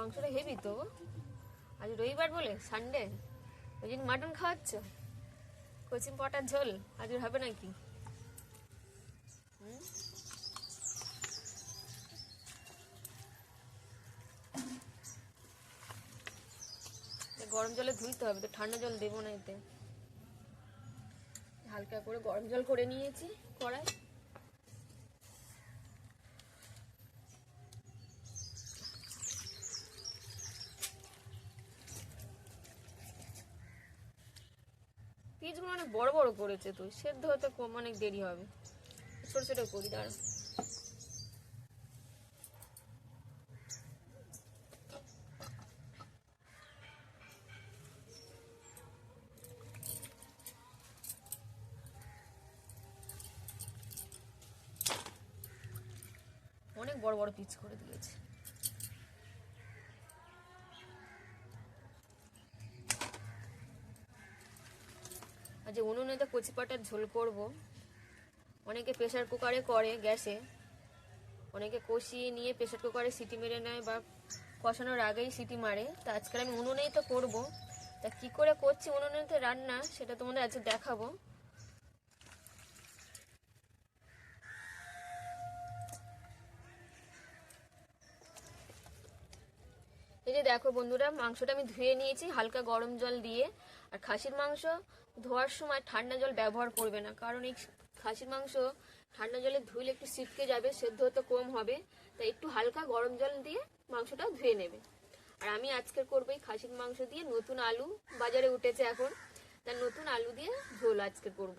মাংসটা হেভি তো। আজ রবিবার বলে, সানডে, ওই জন্য মাটন খাওয়াচ্ছ? কচি পটার ঝোল আজ হবে নাকি? গরম জলে ধুইতে হবে তো, ঠান্ডা জল দেবো না এতে। হালকা করে গরম জল করে নিয়েছি কড়াই। পিসগুলো অনেক বড় বড় করেছে, তো সেদ্ধ হতে অনেক দেরি হবে। ছোট ছোট করি, দাঁড়া। অনেক বড় বড় পিস করে দিয়েছে। আজ উনুনে তো কচি পাটার ঝোল করব। অনেকে প্রেসার কুকারে করে, গ্যাসে। অনেকে কষিয়ে নিয়ে প্রেসার কুকারে সিটি মেরে নেয় বা কষানোর আগেই সিটি মারে। তা আজকাল আমি উনুনেই তো করব। তা কি করে করছি উনুনেতে রান্না, সেটা তোমাদের আজকে দেখাবো। এই যে দেখো বন্ধুরা, মাংসটা আমি ধুয়ে নিয়েছি হালকা গরম জল দিয়ে। আর খাসির মাংস ধোয়ার সময় ঠান্ডা জল ব্যবহার করবে না, কারণ এই খাসির মাংস ঠান্ডা জলে ধুইলে একটু ছিটকে যাবে, সেদ্ধ হতে কম হবে। তাই একটু হালকা গরম জল দিয়ে মাংসটা ধুয়ে নেবে। আর আমি আজকে করবো এই খাসির মাংস দিয়ে নতুন আলু, বাজারে উঠেছে এখন, তা নতুন আলু দিয়ে ঝোল আজকে করব।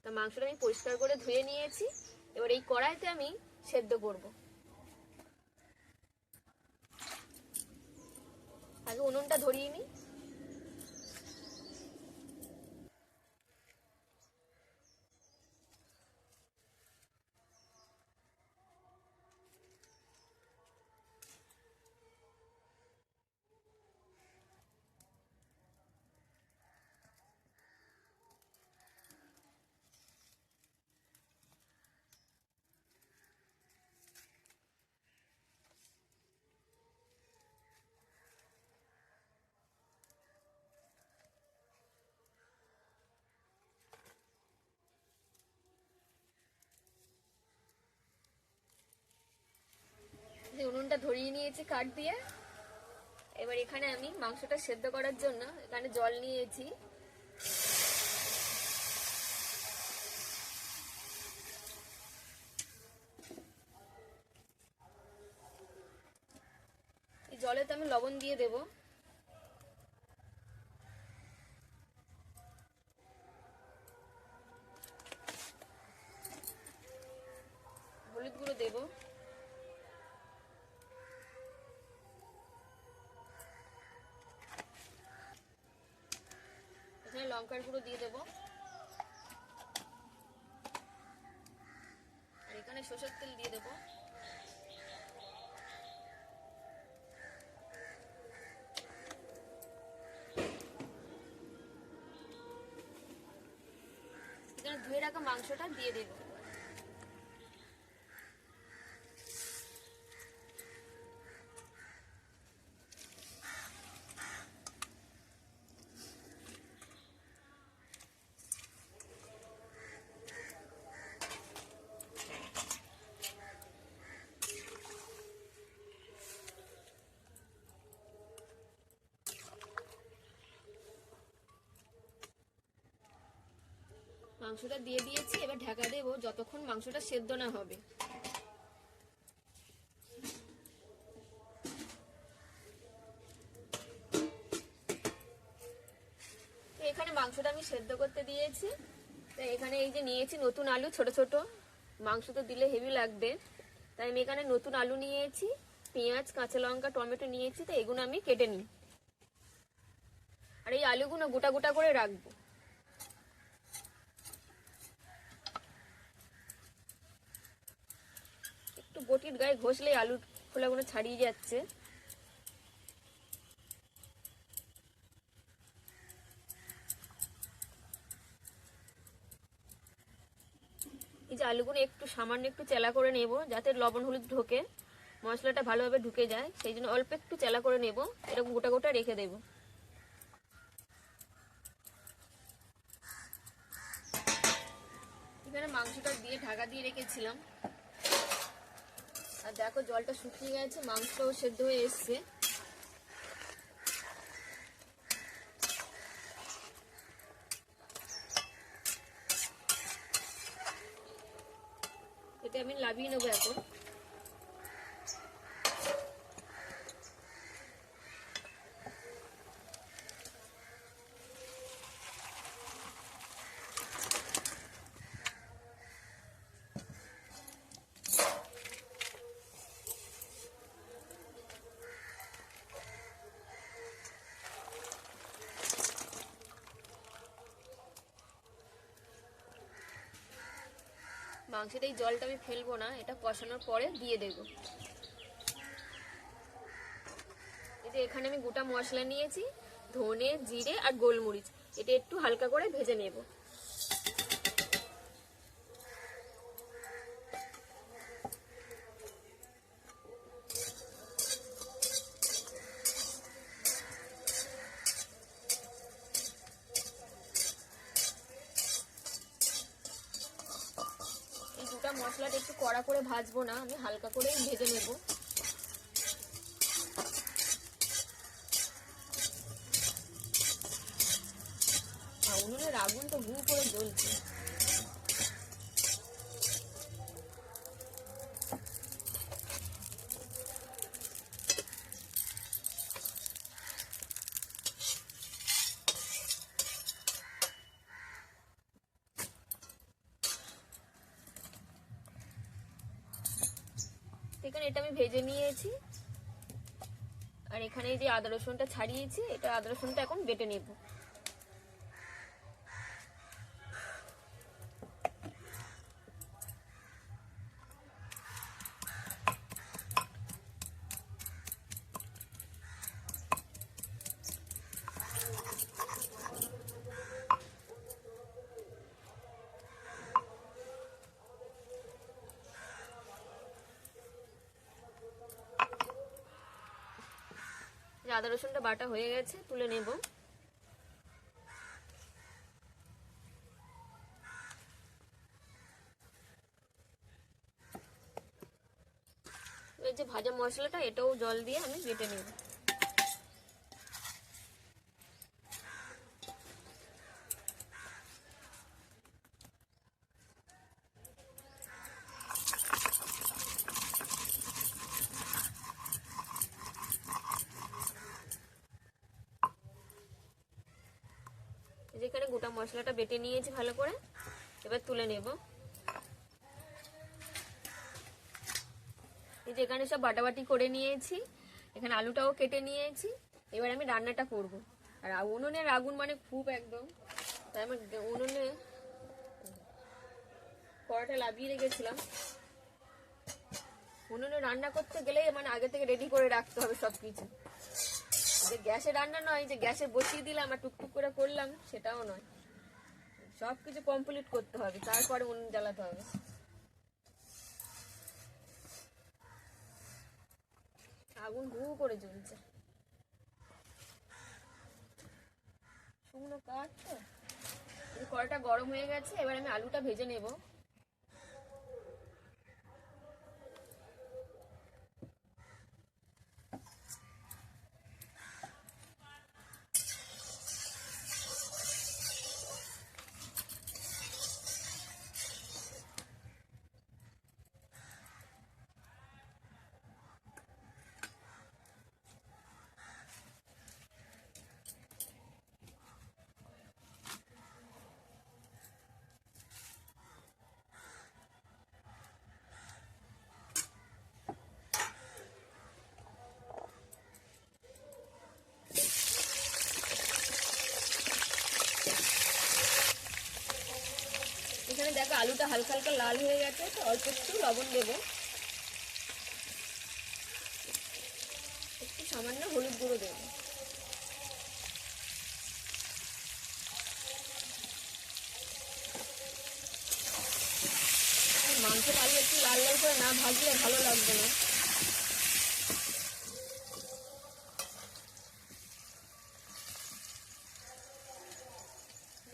তা মাংসটা আমি পরিষ্কার করে ধুয়ে নিয়েছি। এবার এই কড়াইতে আমি সেদ্ধ করব। আগে উনুনটা ধরিয়ে নিই। উনুনটা ধরিয়ে নিয়েছি কাঠ দিয়ে। এবার এখানে আমি মাংসটা সেদ্ধ করার জন্য এখানে জল নিয়েছি। এই জলেতে আমি লবণ দিয়ে দেব। হলুদ গুঁড়ো দেব। এখানে লঙ্কার গুঁড়ো দিয়ে দেব। আর এখানে সরষের তেল দিয়ে দেব। এখানে ধুয়ে রাখা মাংসটা দিয়ে দেব। মাংসটা দিয়ে দিয়েছি, এবার ঢাকা দেবো যতক্ষণ মাংসটা সেদ্ধ না হবে। এখানে মাংসটা আমি সেদ্ধ করতে দিয়েছি। তো এখানে এই যে নিয়েছি নতুন আলু, ছোট ছোট। মাংস তো দিলে হেভি লাগবে, তাই আমি এখানে নতুন আলু নিয়েছি, পেঁয়াজ, কাঁচা লঙ্কা, টমেটো নিয়েছি। তো এগুলো আমি কেটে নিই। আর এই আলুগুলো গোটা গোটা করে রাখবো। একটু বটির গায়ে ঘষলেই আলুর খোলাগুলো ছাড়িয়ে যাচ্ছে। এই যে আলুগুলো একটু সামান্য একটু চেলা করে নেব, যাতে লবণ হলুদ ঢোকে। মশলাটা ভালোভাবে ঢুকে যায়, সেই জন্য অল্প একটু চেলা করে নেব, এরকম গোটা গোটা রেখে দেব। এখানে মাংসটা দিয়ে ঢাকা দিয়ে রেখেছিলাম, আর দেখো জলটা শুকিয়ে গেছে, মাংসটাও সেদ্ধ হয়ে এসছে। এটা আমি লাভিয়ে নেবো এখন। মাংসের এই জলটা আমি ফেলবো না, এটা কষানোর পরে দিয়ে দেব। এই যে এখানে আমি গোটা মশলা নিয়েছি, ধনে, জিরে আর গোলমরিচ, এটা একটু হালকা করে ভেজে নেব। এই গোটা মশলাটা একটু কড়া করে ভাজবো না, আমি হালকা করেই ভেজে নেব। উনুনের আগুন তো হু করে জ্বলছে। এখানে এটা আমি ভেজে নিয়েছি, আর এখানে যে আদা রসুনটা ছাড়িয়েছি, এটা আদা রসুনটা এখন বেটে নেব। আদা রসুনটা বাটা হয়ে গেছে, তুলে নেব। এই যে ভাজা মশলাটা, এটাও জল দিয়ে আমি বেটে নেব। যেখানে গোটা মশলাটা বেটে নিয়েছি ভালো করে, এবার তুলে নেব। এই যে এখানে সব বাটাবাটি করে নিয়েছি, এখানে আলুটাও কেটে নিয়েছি। এবার আমি রান্নাটা করব, আর উনুনের আগুন মানে খুব একদম, তাই আমি উনুনে কড়াটা লাভিয়ে রেখেছিলাম। উনুনে রান্না করতে গেলে মানে আগে থেকে রেডি করে রাখতে হবে সবকিছু। যে গ্যাসে রান্না নয় যে গ্যাসে বসিয়ে দিলাম আর টুকটুক করে করলাম, সেটাও নয়, সবকিছু কমপ্লিট করতে হবে, তারপরে উনুন জ্বালাতে হবে। আগুন হু করে জ্বলছে, শুকনো কাঠ তো। কড়াটা গরম হয়ে গেছে, এবার আমি আলুটা ভেজে নেব। এখানে দেখো আলুটা হালকা হালকা লাল হয়ে গেছে, তো অল্প একটু লবণ দেবো, একটু সামান্য হলুদ গুঁড়ো দেবো। মাংসের আলু একটু লাল লাল করে না ভাজলে ভালো লাগবে না।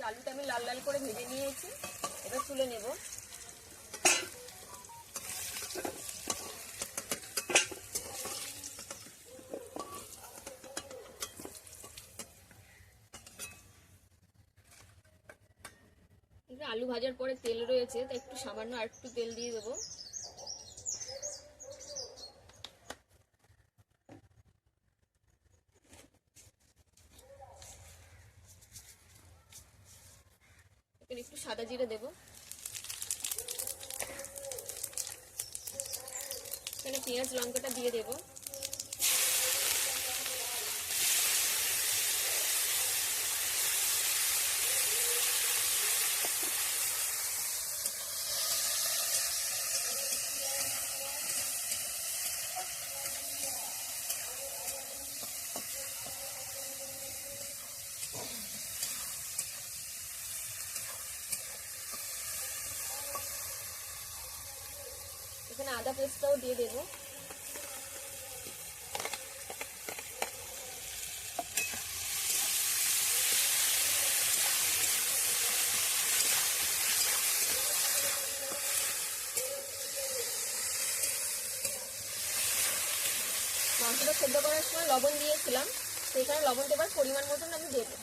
আলুটা আমি লাল লাল করে ভেজে নিয়েছি, এবার তুলে নেব। আলু ভাজার পরে তেল রয়েছে, তাই একটু সামান্য আর একটু তেল দিয়ে দেবো। এখানে একটু সাদা জিরে দেবো, এখানে পেঁয়াজ লঙ্কাটা দিয়ে দেবো। এখানে আদা পেস্টটাও দিয়ে দেবো। মাংসটা সেদ্ধ করার সময় লবণ দিয়েছিলাম, সেখানে লবণটা এবার পরিমাণ মতন আমি দেবো।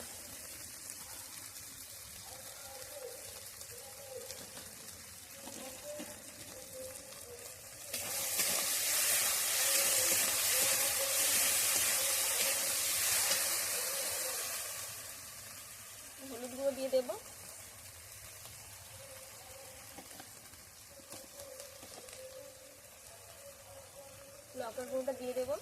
হলুদ গুঁড়ো দিয়ে দেবো, লঙ্কার গুঁড়োটা দিয়ে দেবো।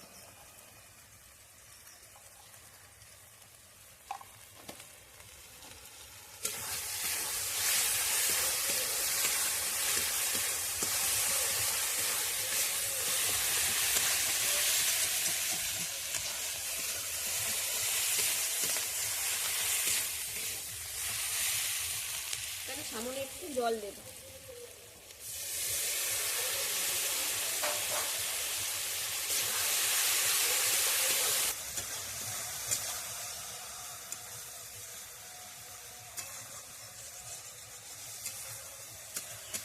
এখানে সামান্য একটু জল দেবো।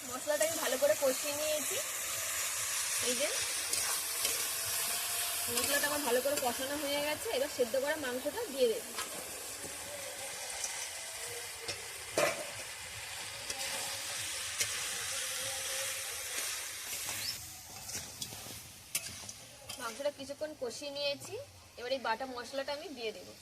মশলাটা আমি ভালো করে কষিয়ে নিয়েছি। এই যে মশলাটা আমার ভালো করে কষানো হয়ে গেছে, এবার সেদ্ধ করা মাংসটা দিয়ে দেবো। মাংসটা কিছুক্ষণ কষিয়ে নিয়েছি, এবার এই বাটা মশলাটা আমি দিয়ে দেবো।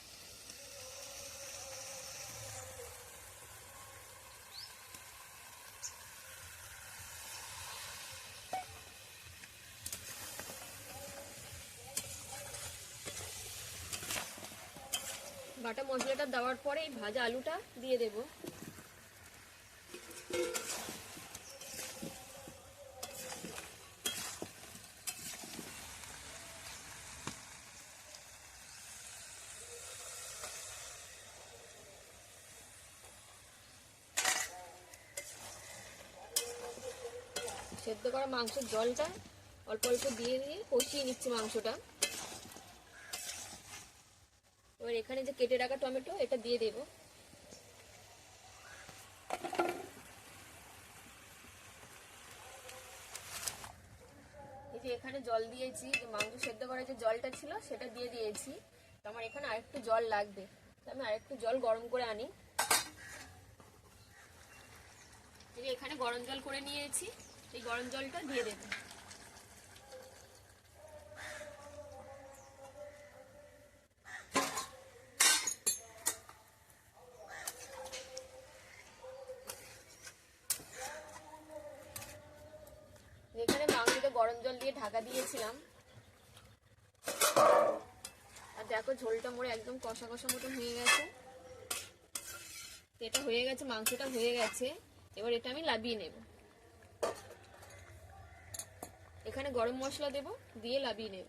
বাটা মশলাটা দেওয়ার পরে এই ভাজা আলুটা দিয়ে দেবো। সেদ্ধ করা মাংসের জলটা অল্প অল্প দিয়ে দিয়ে কষিয়ে নিচ্ছি মাংসটা। এবার এখানে যে কেটে রাখা টমেটো এটা দিয়ে দেবো। এই যে এখানে জল দিয়েছি, যে মাংস সেদ্ধ করার যে জলটা ছিল সেটা দিয়ে দিয়েছি। তো আমার এখানে আরেকটু জল লাগবে, তো আমি আরেকটু জল গরম করে আনি। এই যে এখানে গরম জল করে নিয়েছি, এই গরম জলটা দিয়ে দেবো। এখানে মাংসটা গরম জল দিয়ে ঢাকা দিয়েছিলাম, আর দেখো ঝোলটা মোড়ে একদম কষা কষা মতন হয়ে গেছে। এটা হয়ে গেছে, মাংসটা হয়ে গেছে, এবার এটা আমি লাবিয়ে নেব। এখানে গরম মশলা দেব, দিয়ে লাবিয়ে নেব।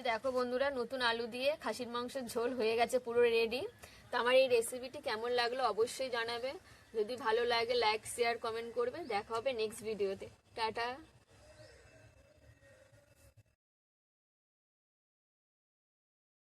দেখো বন্ধুরা, নতুন আলু দিয়ে খাসির মাংসের ঝোল হয়ে গেছে, পুরো রেডি। তো আমার এই রেসিপিটি কেমন লাগলো অবশ্যই জানাবে। যদি ভালো লাগে লাইক শেয়ার কমেন্ট করবে। দেখা হবে নেক্সট ভিডিওতে। টাটা।